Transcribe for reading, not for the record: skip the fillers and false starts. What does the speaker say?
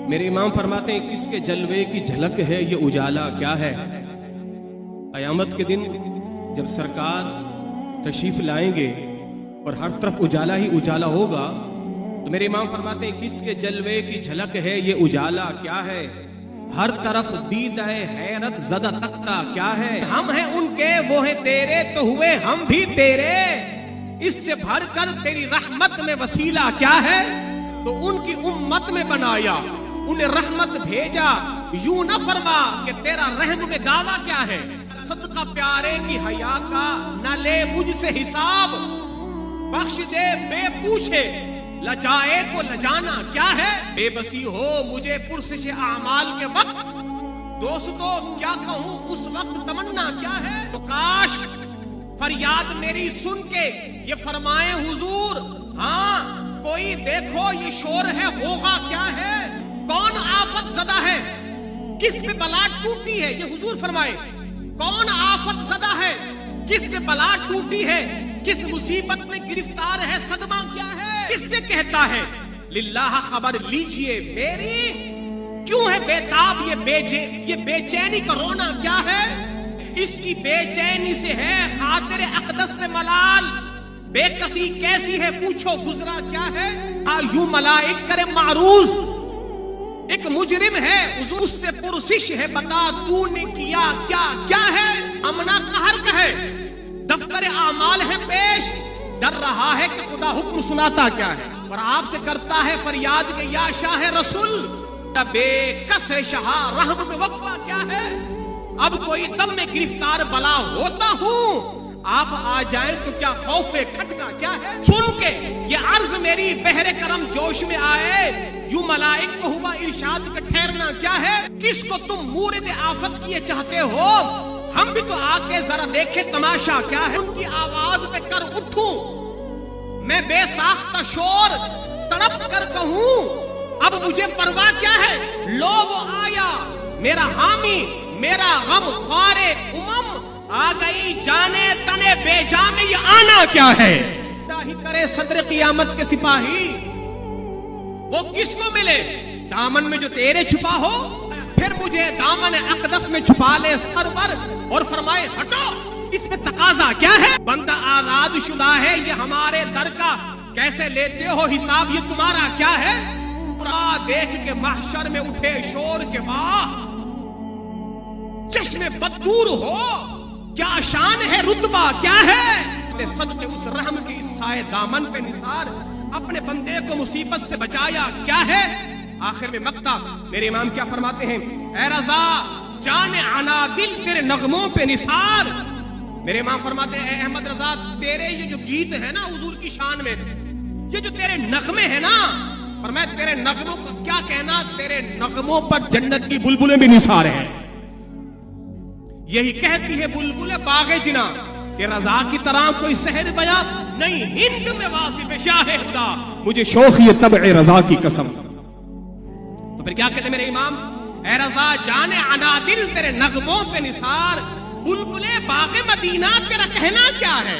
میرے امام فرماتے ہیں کس کے جلوے کی جھلک ہے یہ اجالا کیا ہے؟ قیامت کے دن جب سرکار تشریف لائیں گے اور ہر طرف اجالا ہی اجالا ہوگا تو میرے امام فرماتے ہیں کس کے جلوے کی جھلک ہے یہ اجالا کیا ہے؟ ہر طرف دیدہ حیرت زدہ تختہ کیا ہے؟ ہم ہیں ان کے وہ ہیں تیرے تو ہوئے ہم بھی تیرے، اس سے بھر کر تیری رحمت میں وسیلہ کیا ہے؟ تو ان کی امت میں بنایا، انہیں رحمت بھیجا، یوں نہ فرما کہ تیرا رحم میں دعویٰ کیا ہے؟ صدقہ پیارے کی حیا کا نہ لے مجھ سے حساب، بخش دے بے پوچھے لجائے کو لجانا کیا ہے؟ بے بسی ہو مجھے پرسش اعمال کے وقت، دوستو کیا کہوں اس وقت تمنا کیا ہے؟ تو کاش فریاد میری سن کے یہ فرمائے حضور، ہاں کوئی دیکھو یہ شور ہے ہوگا کیا ہے؟ کون آفت زدہ ہے کس پہ بلا ٹوٹی ہے؟ یہ حضور فرمائے کون آفت زدہ ہے کس پہ بلا ٹوٹی ہے؟ کس مصیبت میں گرفتار ہے صدمہ کیا ہے؟ کس سے کہتا ہے للہ خبر لیجئے میری، کیوں ہے بیتاب یہ بے چینی کا رونا کیا ہے؟ اس کی بے چینی سے ہے خاطر اقدس میں ملال، بے کسی کیسی ہے پوچھو گزرا کیا ہے؟ یوں ملائک کرے معروض ایک مجرم ہے اس سے پرسش ہے بتا تو نے کیا کیا کیا ہے؟ امنا قہر کہے دفتر اعمال ہے پیش، ڈر رہا ہے کہ خدا حکم سناتا کیا ہے؟ اور آپ سے کرتا ہے فریاد کہ یا شاہ رسول بے کس شاہ رحم میں وقفہ کیا ہے؟ اب کوئی دم میں گرفتار بلا ہوتا ہوں، آپ آ جائیں تو کیا خوف کھٹکا کیا ہے؟ سن کے یہ عرض میری بحر کرم جوش میں آئے، یوں ملائک کو ہوا ارشاد کا ٹھہرنا کیا ہے؟ کس کو تم مورد آفت کیے چاہتے ہو؟ ہم بھی تو آ کے ذرا دیکھے تماشا کیا ہے؟ ان کی آواز پہ کر اٹھوں میں بے ساختہ شور، تڑپ کر کہوں اب مجھے پرواہ کیا ہے؟ لو وہ آیا میرا حامی میرا غم خوار امم، آ گئی جانے تنے بے جا میں یہ آنا کیا ہے؟ ہی کرے صدر قیامت کے سپاہی، وہ کس کو ملے دامن میں جو تیرے چھپا ہو، پھر مجھے دامن اقدس میں چھپا لے سرور اور فرمائے ہٹو، اس میں تقاضا کیا ہے؟ بندہ آزاد شدہ ہے یہ ہمارے در کا، کیسے لیتے ہو حساب یہ تمہارا کیا ہے؟ پورا دیکھ کے محشر میں اٹھے شور کے واہ، چشم بددور ہو کیا شان ہے رتبہ کیا ہے؟ صدقے اس رحم کے اس سائے دامن پہ نثار، اپنے بندے کو مصیبت سے بچایا کیا ہے؟ آخر میں مقطع میرے امام کیا فرماتے ہیں؟ اے رضا جان عنا دل تیرے نغموں پہ نثار، میرے امام فرماتے ہیں اے احمد رضا تیرے یہ جو گیت ہے نا حضور کی شان میں، یہ جو تیرے نغمے ہیں نا، فرمایا تیرے نغموں کا کیا کہنا، تیرے نغموں پر جنت کی بلبلیں بھی نثار ہیں۔ یہی کہتی ہے بلبل باغ جنا کہ رضا کی طرح کوئی سحر بیاں نہیں، ہند میں واصف شاہ خدا مجھے شوق یہ طبع رضا کی قسم۔ تو پھر کیا کہتے میرے امام؟ اے رضا جان عنادل تیرے نغموں پہ نثار، بلبل باغ مدینہ تیرا کہنا کیا ہے؟